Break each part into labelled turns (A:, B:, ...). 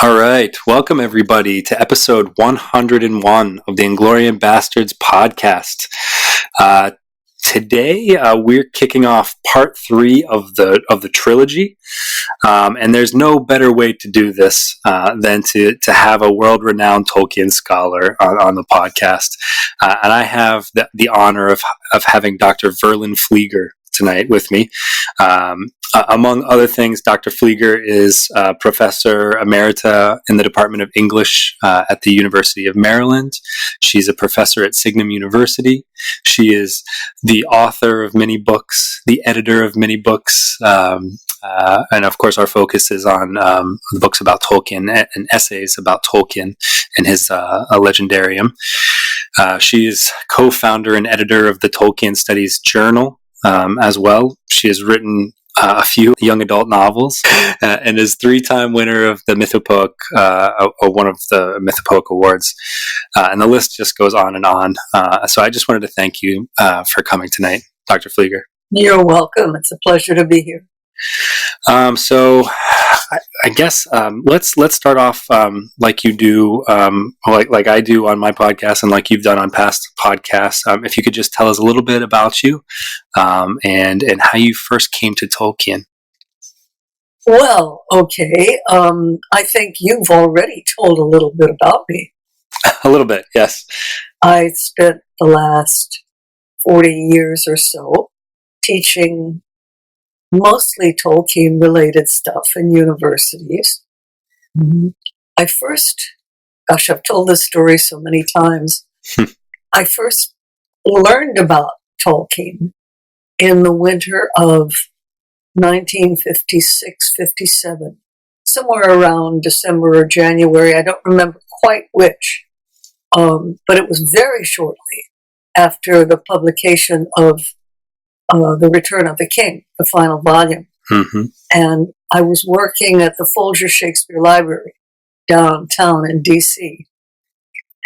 A: All right. Welcome, everybody, to episode 101 of the Inglorious Bastards podcast. Today, we're kicking off part 3 of the trilogy. And there's no better way to do this than to have a world-renowned Tolkien scholar on the podcast. And I have the honor of having Dr. Verlyn Flieger tonight with me. Among other things, Dr. Flieger is Professor Emerita in the Department of English at the University of Maryland. She's a professor at Signum University. She is the author of many books, the editor of many books, and of course our focus is on the books about Tolkien and essays about Tolkien and his Legendarium. She is co-founder and editor of the Tolkien Studies Journal as well. She has written a few young adult novels and is 3-time winner of the Mythopoeic, one of the Mythopoeic Awards. And the list just goes on and on. So I just wanted to thank you for coming tonight, Dr. Flieger.
B: You're welcome. It's a pleasure to be here.
A: So I guess let's start off like you do, like I do on my podcast, and like you've done on past podcasts. If you could just tell us a little bit about you and how you first came to Tolkien.
B: Well, okay. I think you've already told a little bit about me.
A: A little bit, yes.
B: I spent the last 40 years or so teaching mostly Tolkien-related stuff in universities. Mm-hmm. I've told this story so many times. I first learned about Tolkien in the winter of 1956-57, somewhere around December or January. I don't remember quite which, but it was very shortly after the publication of The Return of the King, the final volume. Mm-hmm. And I was working at the Folger Shakespeare Library downtown in D.C.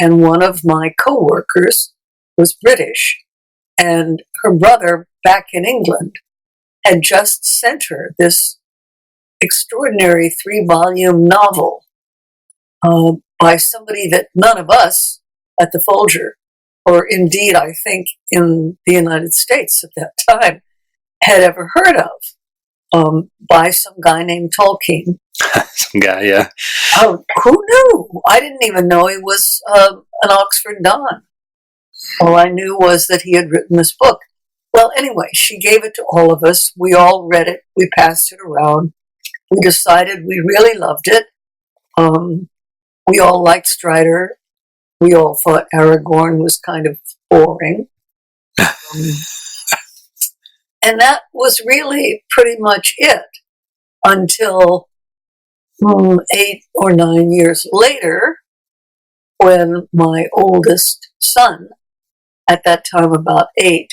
B: And one of my co-workers was British, and her brother back in England had just sent her this extraordinary 3-volume novel by somebody that none of us at the Folger, or indeed, I think, in the United States at that time, had ever heard of, by some guy named Tolkien.
A: Some guy, yeah.
B: Oh, who knew? I didn't even know he was an Oxford Don. All I knew was that he had written this book. Well, anyway, she gave it to all of us. We all read it. We passed it around. We decided we really loved it. We all liked Strider. We all thought Aragorn was kind of boring. And that was really pretty much it until 8 or 9 years later, when my oldest son, at that time about 8,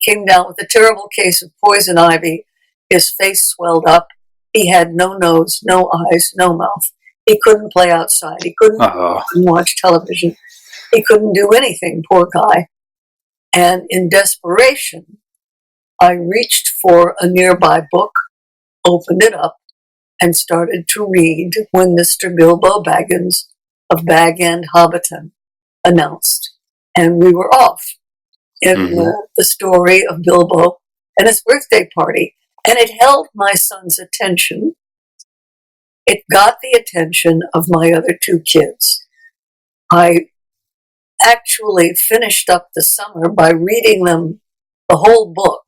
B: came down with a terrible case of poison ivy. His face swelled up. He had no nose, no eyes, no mouth. He couldn't play outside. He couldn't watch television. He couldn't do anything, poor guy. And in desperation, I reached for a nearby book, opened it up, and started to read when Mr. Bilbo Baggins of Bag End Hobbiton announced. And we were off in the story of Bilbo and his birthday party. And it held my son's attention. It got the attention of my other 2 kids. I actually finished up the summer by reading them the whole book,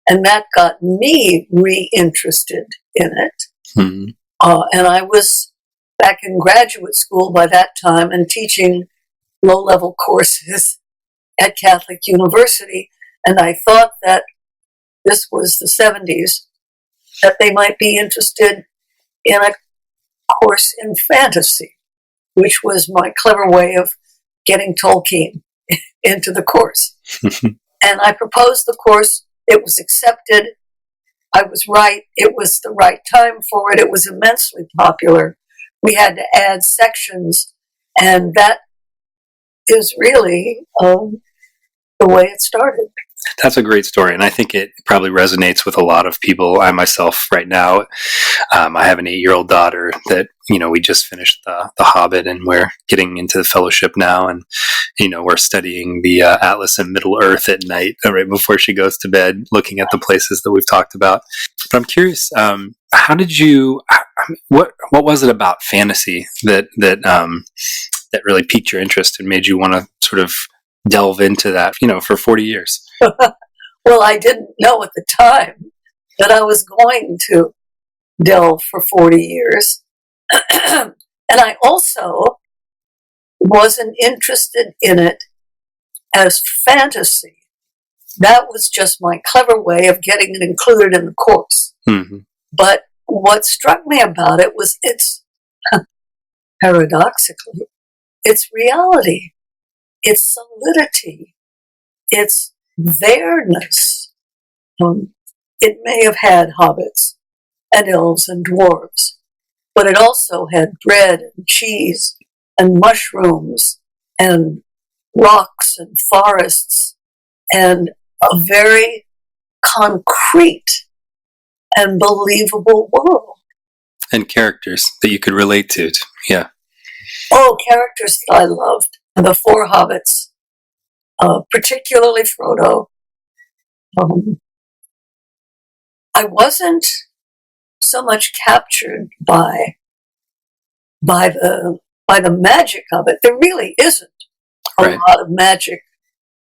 B: and that got me reinterested in it. Mm-hmm. And I was back in graduate school by that time and teaching low-level courses at Catholic University, and I thought that this was the 70s, that they might be interested in a course in fantasy, which was my clever way of getting Tolkien into the course. And I proposed the course. It was accepted. I was right. It was the right time for it. It was immensely popular. We had to add sections, and that is really the way it started.
A: That's a great story, and I think it probably resonates with a lot of people. I myself, right now, I have an 8-year-old daughter that we just finished the Hobbit, and we're getting into the Fellowship now, and we're studying the Atlas and Middle Earth at night, right before she goes to bed, looking at the places that we've talked about. But I'm curious, how did you? What was it about fantasy that really piqued your interest and made you want to sort of delve into that, for 40 years?
B: Well, I didn't know at the time that I was going to delve for 40 years. And I also wasn't interested in it as fantasy. That was just my clever way of getting it included in the course.
A: Mm-hmm.
B: But what struck me about it was its, paradoxically, its reality, its solidity, its there-ness. It may have had hobbits and elves and dwarves, but it also had bread and cheese and mushrooms and rocks and forests and a very concrete and believable world.
A: And characters that you could relate to. Yeah.
B: Oh, characters that I loved. The 4 hobbits, particularly Frodo. I wasn't so much captured by the magic of it. There really isn't a lot of magic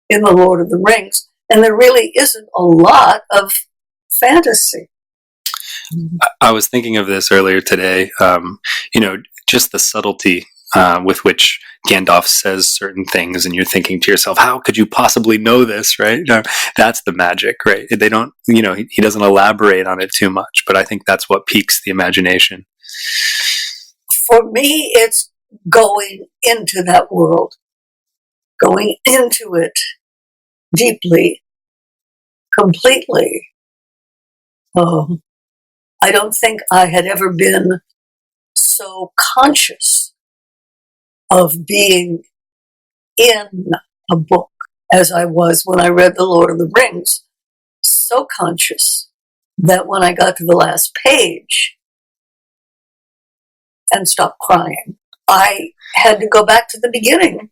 B: in The Lord of the Rings, and there really isn't a lot of fantasy.
A: I was thinking of this earlier today. Just the subtlety with which Gandalf says certain things, and you're thinking to yourself, how could you possibly know this, right? That's the magic, right? They don't, he doesn't elaborate on it too much, but I think that's what piques the imagination.
B: For me, it's going into that world, going into it deeply, completely. I don't think I had ever been so conscious of being in a book as I was when I read The Lord of the Rings. So conscious that when I got to the last page and stopped crying, I had to go back to the beginning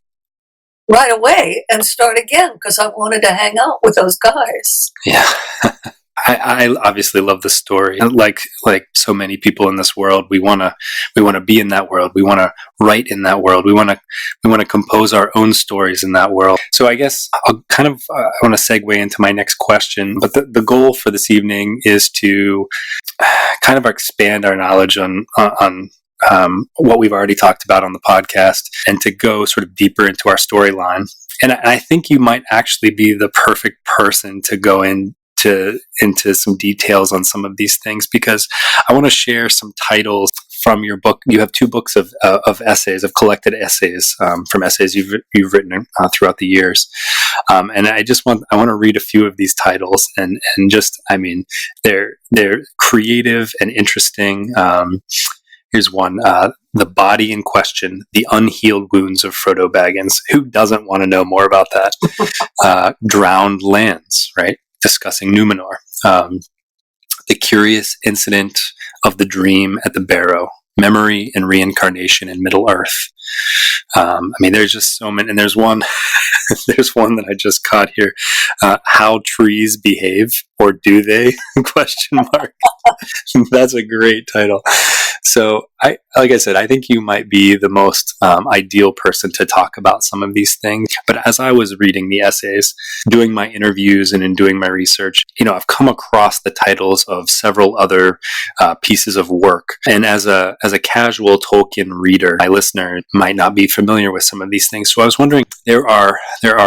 B: right away and start again because I wanted to hang out with those guys.
A: Yeah. I obviously love the story. Like so many people in this world, we want to be in that world. We want to write in that world. We want to compose our own stories in that world. So I guess I'll kind of I want to segue into my next question. But the goal for this evening is to kind of expand our knowledge on what we've already talked about on the podcast, and to go sort of deeper into our storyline. And I think you might actually be the perfect person to go into some details on some of these things, because I want to share some titles from your book. You have 2 books of essays, of collected essays from essays you've written throughout the years, and I want to read a few of these titles, and just, I mean, they're creative and interesting. Here's one: The Body in Question, The Unhealed Wounds of Frodo Baggins. Who doesn't want to know more about that? Drowned Lands, right? Discussing Numenor. The Curious Incident of the Dream at the Barrow, Memory and Reincarnation in Middle-earth. There's just so many, and there's one that I just caught here. How Trees Behave, or Do They? Question mark. That's a great title. So, like I said, I think you might be the most ideal person to talk about some of these things. But as I was reading the essays, doing my interviews, and in doing my research, I've come across the titles of several other pieces of work. And as a casual Tolkien reader, my listener might not be familiar with some of these things. So I was wondering, there are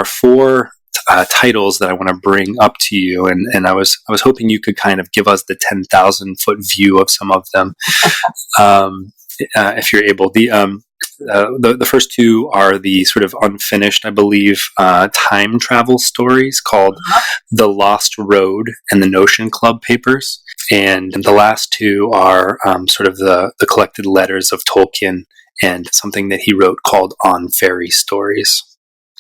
A: 4 titles that I want to bring up to you, and I was hoping you could kind of give us the 10,000-foot view of some of them, if you're able. The first 2 are the sort of unfinished, I believe, time travel stories called The Lost Road and the Notion Club Papers, and the last 2 are sort of the collected letters of Tolkien and something that he wrote called On Fairy Stories.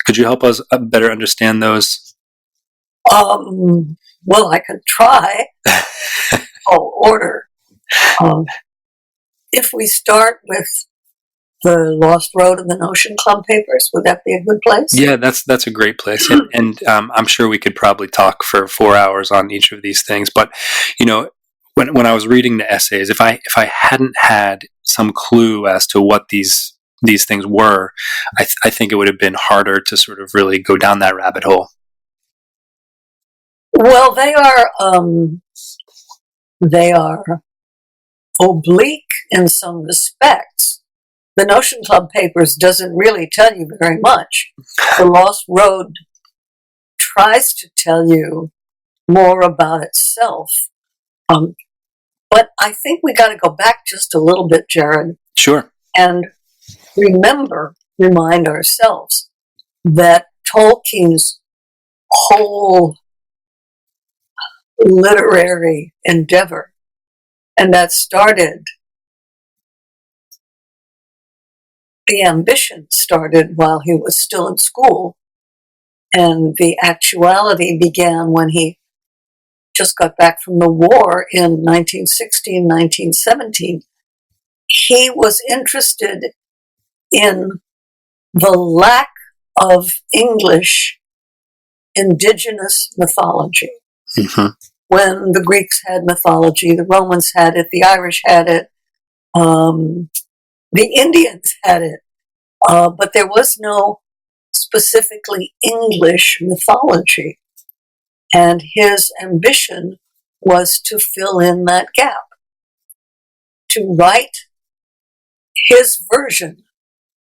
A: Could you help us better understand those?
B: Well, I could try. Order. If we start with the Lost Road and the Notion Club papers, would that be a good place?
A: Yeah, that's a great place, and I'm sure we could probably talk for 4 hours on each of these things. But when I was reading the essays, if I hadn't had some clue as to what these things were, I think it would have been harder to sort of really go down that rabbit hole.
B: Well, they are oblique in some respects. The Notion Club papers doesn't really tell you very much. The Lost Road tries to tell you more about itself. But I think we got to go back just a little bit, Jared.
A: Sure.
B: And remind ourselves that Tolkien's whole literary endeavor, and that started, the ambition started while he was still in school, and the actuality began when he just got back from the war in 1916, 1917. He was interested in the lack of English indigenous mythology.
A: Mm-hmm.
B: When the Greeks had mythology, the Romans had it, the Irish had it, the Indians had it, but there was no specifically English mythology. And his ambition was to fill in that gap, to write his version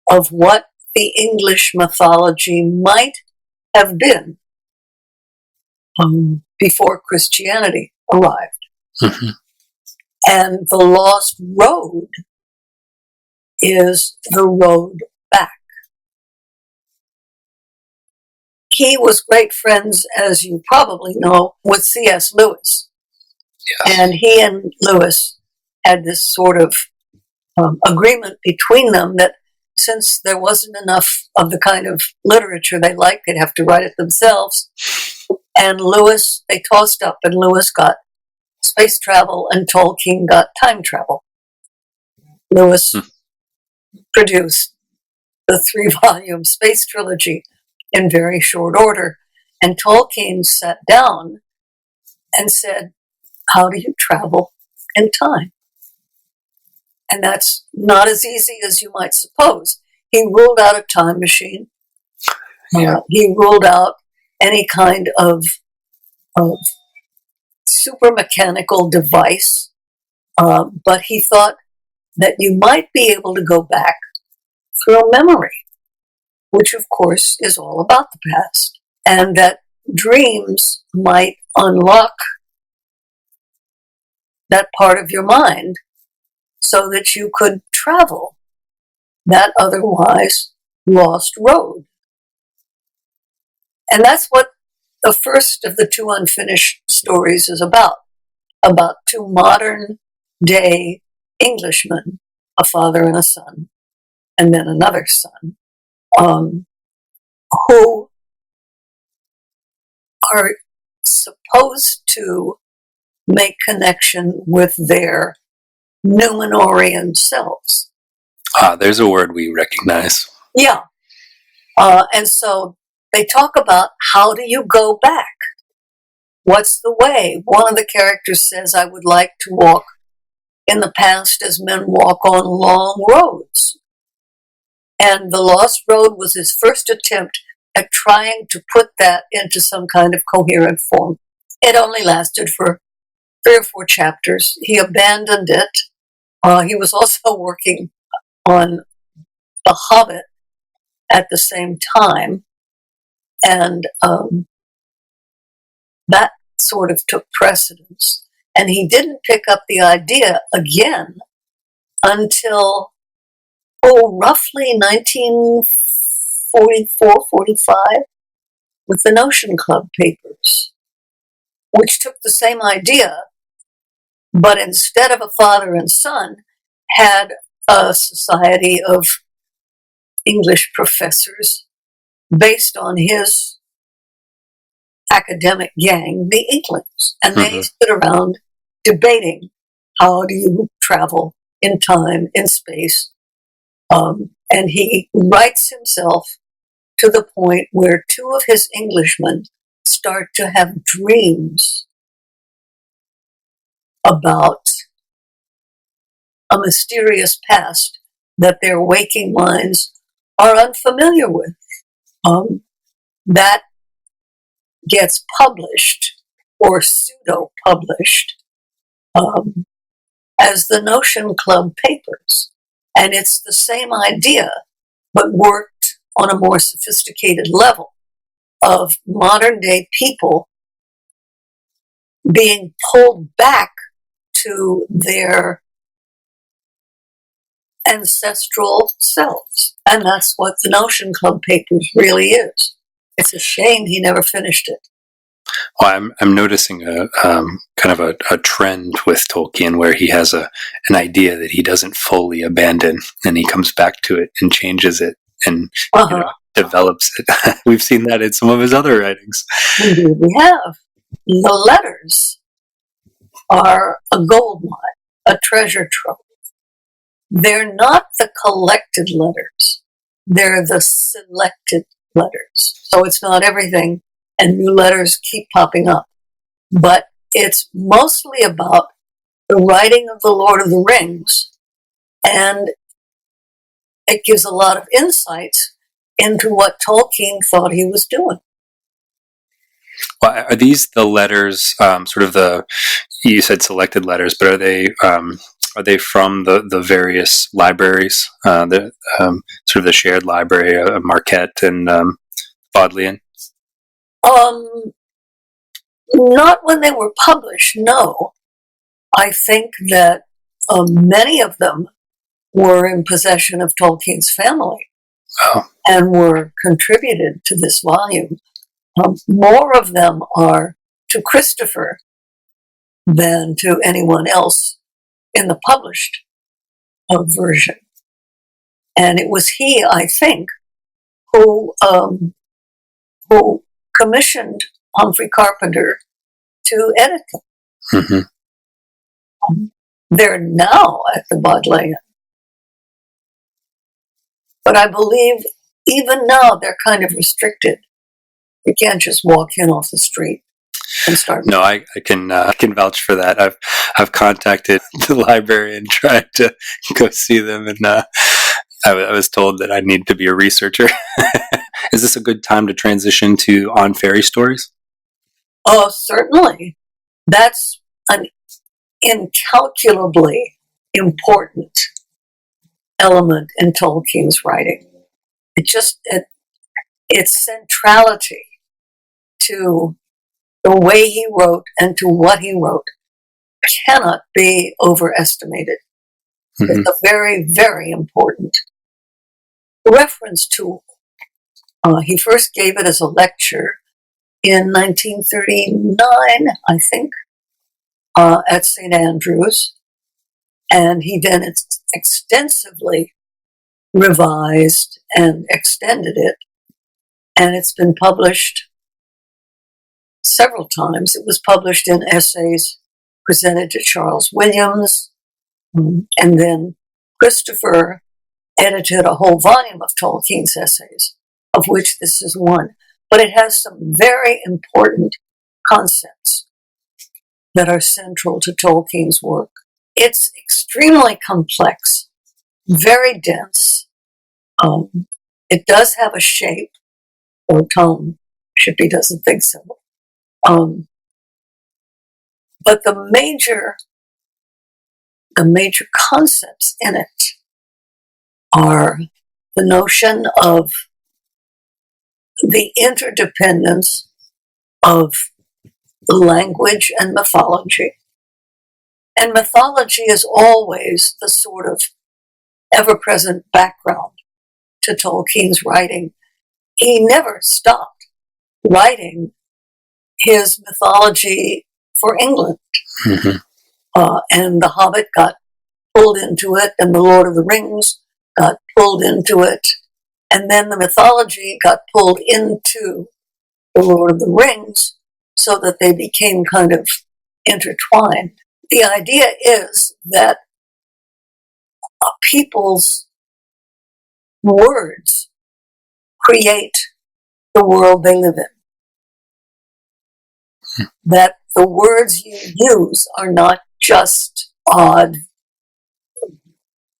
B: of what the English mythology might have been before Christianity arrived.
A: Mm-hmm.
B: And the Lost Road is the road back. He was great friends, as you probably know, with C.S. Lewis.
A: Yes.
B: And he and Lewis had this sort of agreement between them that since there wasn't enough of the kind of literature they liked, they'd have to write it themselves. And Lewis, they tossed up, and Lewis got space travel, and Tolkien got time travel. Lewis produced the 3-volume space trilogy in very short order, and Tolkien sat down and said, how do you travel in time? And that's not as easy as you might suppose. He ruled out a time machine.
A: Yeah.
B: He ruled out any kind of super mechanical device, but he thought that you might be able to go back through memory, which of course is all about the past, and that dreams might unlock that part of your mind so that you could travel that otherwise lost road. And that's what the first of the 2 unfinished stories is about 2 modern day Englishmen, a father and a son, and then another son, who are supposed to make connection with their Numenorian selves.
A: There's a word we recognize.
B: Yeah. And so they talk about, how do you go back? What's the way? One of the characters says, I would like to walk in the past as men walk on long roads. And the Lost Road was his first attempt at trying to put that into some kind of coherent form. It only lasted for 3 or 4 chapters. He abandoned it. He was also working on The Hobbit at the same time, and that sort of took precedence. And he didn't pick up the idea again until, roughly 1944, 45, with the Notion Club papers, which took the same idea, but instead of a father and son, had a society of English professors based on his academic gang, the Inklings, and they sit around debating how do you travel in time, in space. And he writes himself to the point where two of his Englishmen start to have dreams about a mysterious past that their waking minds are unfamiliar with. That gets published or pseudo-published as the Notion Club papers. And it's the same idea, but worked on a more sophisticated level of modern-day people being pulled back to their ancestral selves. And that's what the Notion Club papers really is. It's a shame he never finished it.
A: Well, I'm noticing a kind of a trend with Tolkien where he has an idea that he doesn't fully abandon, and he comes back to it and changes it and develops it. We've seen that in some of his other writings.
B: Indeed, we have. The letters are a gold mine, a treasure trove. They're not the collected letters. They're the selected letters. So it's not everything, and new letters keep popping up. But it's mostly about the writing of the Lord of the Rings, and it gives a lot of insights into what Tolkien thought he was doing.
A: Well, are these the letters, sort of you said selected letters, but are they from the various libraries, sort of the shared library of Marquette and Bodleian?
B: Not when they were published, no. I think that many of them were in possession of Tolkien's family and were contributed to this volume. More of them are to Christopher than to anyone else in the published version. And it was he, I think, who commissioned Humphrey Carpenter to edit them. They're now at the Bodleian. But I believe even now they're kind of restricted. You can't just walk in off the street and start.
A: No, I can vouch for that. I've contacted the library and tried to go see them, and I was told that I need to be a researcher. Is this a good time to transition to On Fairy Stories?
B: Oh, certainly. That's an incalculably important element in Tolkien's writing. Its centrality to the way he wrote and to what he wrote cannot be overestimated. It's a very, very important reference tool. He first gave it as a lecture in 1939, I think, at St. Andrews, and he then extensively revised and extended it, and it's been published several times. It was published in essays presented to Charles Williams, and then Christopher edited a whole volume of Tolkien's essays, of which this is one. But it has some very important concepts that are central to Tolkien's work. It's extremely complex, very dense. It does have a shape or tone. Shippey doesn't think so. But the major concepts in it are the notion of the interdependence of language and mythology. And mythology is always the sort of ever-present background to Tolkien's writing. He never stopped writing his mythology for England. And The Hobbit got pulled into it, and The Lord of the Rings got pulled into it, and then the mythology got pulled into The Lord of the Rings, so that they became kind of intertwined. The idea is that people's words create the world they live in. That the words you use are not just odd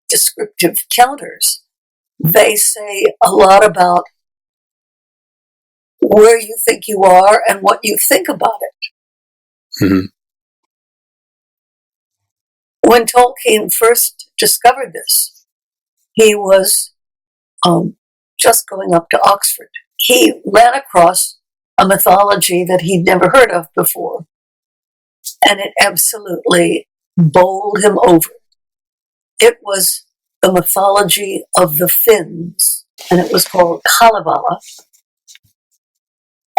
B: descriptive counters. They say a lot about where you think you are and what you think about it.
A: Mm-hmm.
B: When Tolkien first discovered this, he was just going up to Oxford. He ran across a mythology that he'd never heard of before, and it absolutely bowled him over. It was the mythology of the Finns, and it was called Kelevala.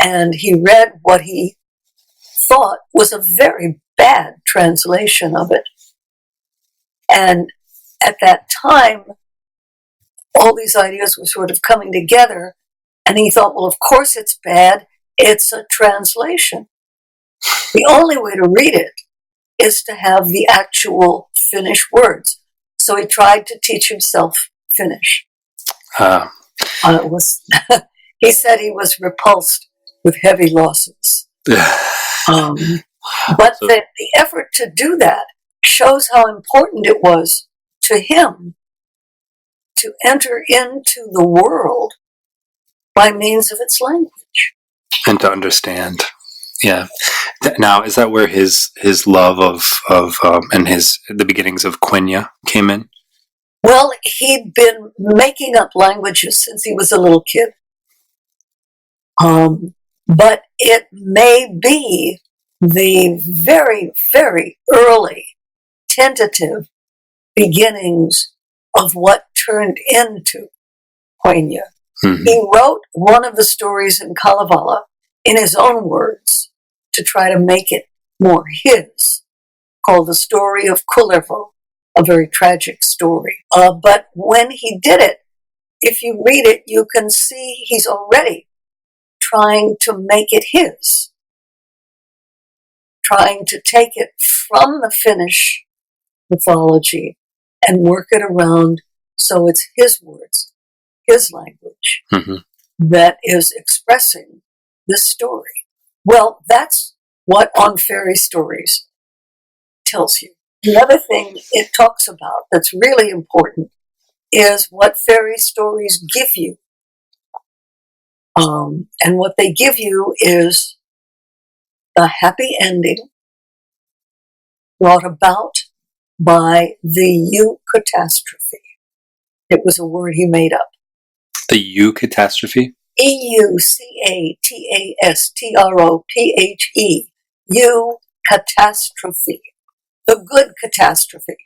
B: And he read what he thought was a very bad translation of it. And at that time, all these ideas were sort of coming together, and he thought, well, of course it's bad. It's a translation. The only way to read it is to have the actual Finnish words. So he tried to teach himself Finnish. He said he was repulsed with heavy losses. But the effort to do that shows how important it was to him to enter into the world by means of its language.
A: And to understand. Yeah. Now, is that where his love of and the beginnings of Quenya came in?
B: Well, he'd been making up languages since he was a little kid. But it may be the very, very early tentative beginnings of what turned into Quenya. Mm-hmm. He wrote one of the stories in Kelevala in his own words to try to make it more his, called The Story of Kullervo, a very tragic story. But when he did it, if you read it, you can see he's already trying to make it his, trying to take it from the Finnish mythology and work it around so it's his words, his language, mm-hmm. that is expressing this story. Well, that's what On Fairy Stories tells you. The other thing it talks about that's really important is what fairy stories give you. And what they give you is a happy ending brought about by the eucatastrophe. It was a word he made up.
A: The eucatastrophe?
B: EUCATASTROPHE. Eucatastrophe. The good catastrophe.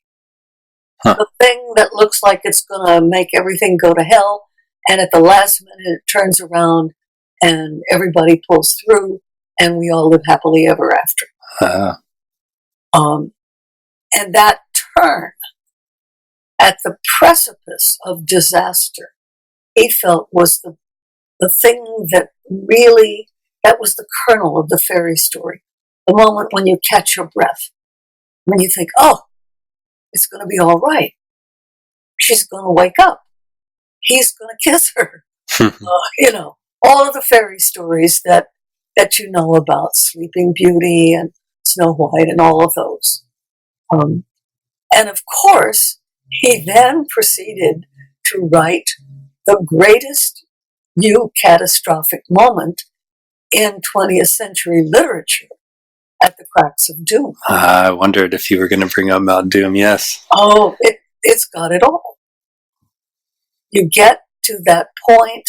B: Huh. The thing that looks like it's going to make everything go to hell, and at the last minute it turns around and everybody pulls through and we all live happily ever after. And that turn at the precipice of disaster, he felt was the thing that really, that was the kernel of the fairy story. The moment when you catch your breath, when you think, oh, it's going to be all right. She's going to wake up. He's going to kiss her. All of the fairy stories that you know about, Sleeping Beauty and Snow White and all of those. And of course, he then proceeded to write the greatest eucatastrophic moment in 20th century literature, At the Cracks of Doom.
A: I wondered if you were going to bring up Mount Doom, yes.
B: Oh, it's got it all. You get to that point,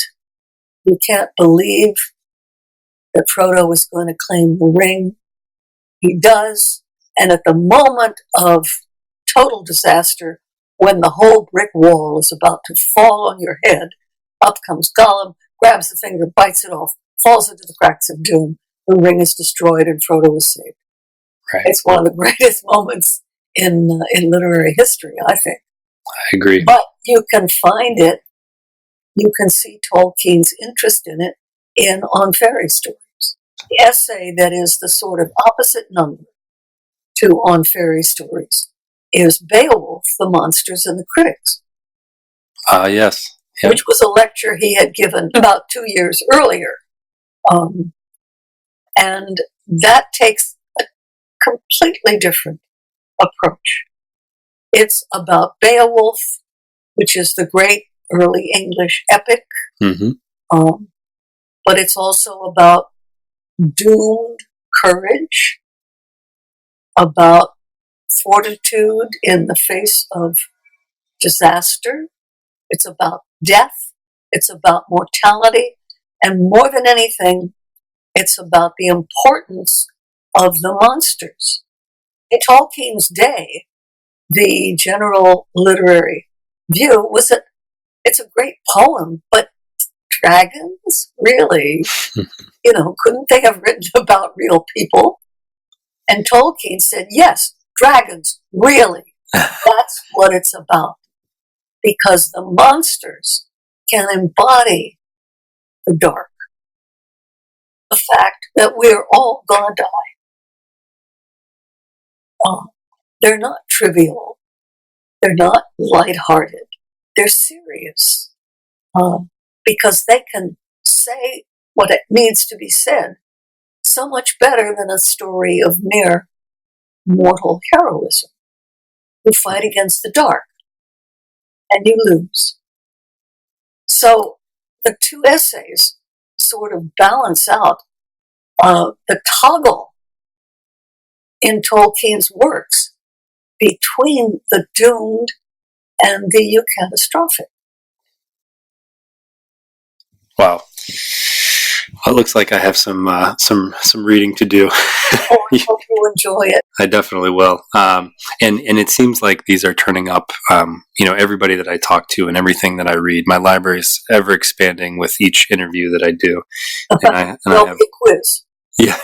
B: you can't believe that Frodo is going to claim the ring. He does, and at the moment of total disaster, when the whole brick wall is about to fall on your head, up comes Gollum, grabs the finger, bites it off, falls into the cracks of doom. The ring is destroyed and Frodo is saved. Right. It's one of the greatest moments in literary history, I think.
A: I agree.
B: But you can find it, you can see Tolkien's interest in it On Fairy Stories. The essay that is the sort of opposite number to On Fairy Stories is Beowulf, the Monsters and the Critics.
A: Yes. Yep.
B: Which was a lecture he had given about 2 years earlier. And that takes a completely different approach. It's about Beowulf, which is the great early English epic, but it's also about doomed courage, about fortitude in the face of disaster. It's about death. It's about mortality. And more than anything, it's about the importance of the monsters. In Tolkien's day, the general literary view was that it's a great poem, but dragons? Really? Couldn't they have written about real people? And Tolkien said, yes, dragons, really. That's what it's about. Because the monsters can embody the dark. The fact that we're all going to die. They're not trivial. They're not lighthearted. They're serious. Because they can say what it needs to be said so much better than a story of mere mortal heroism. You fight against the dark, and you lose. So the two essays sort of balance out the toggle in Tolkien's works between the doomed and the eucatastrophic.
A: Wow. Well, it looks like I have some reading to do.
B: I hope you enjoy it.
A: I definitely will. And it seems like these are turning up. Everybody that I talk to and everything that I read, my library is ever expanding with each interview that I do. And I have
B: a quiz.
A: Yeah,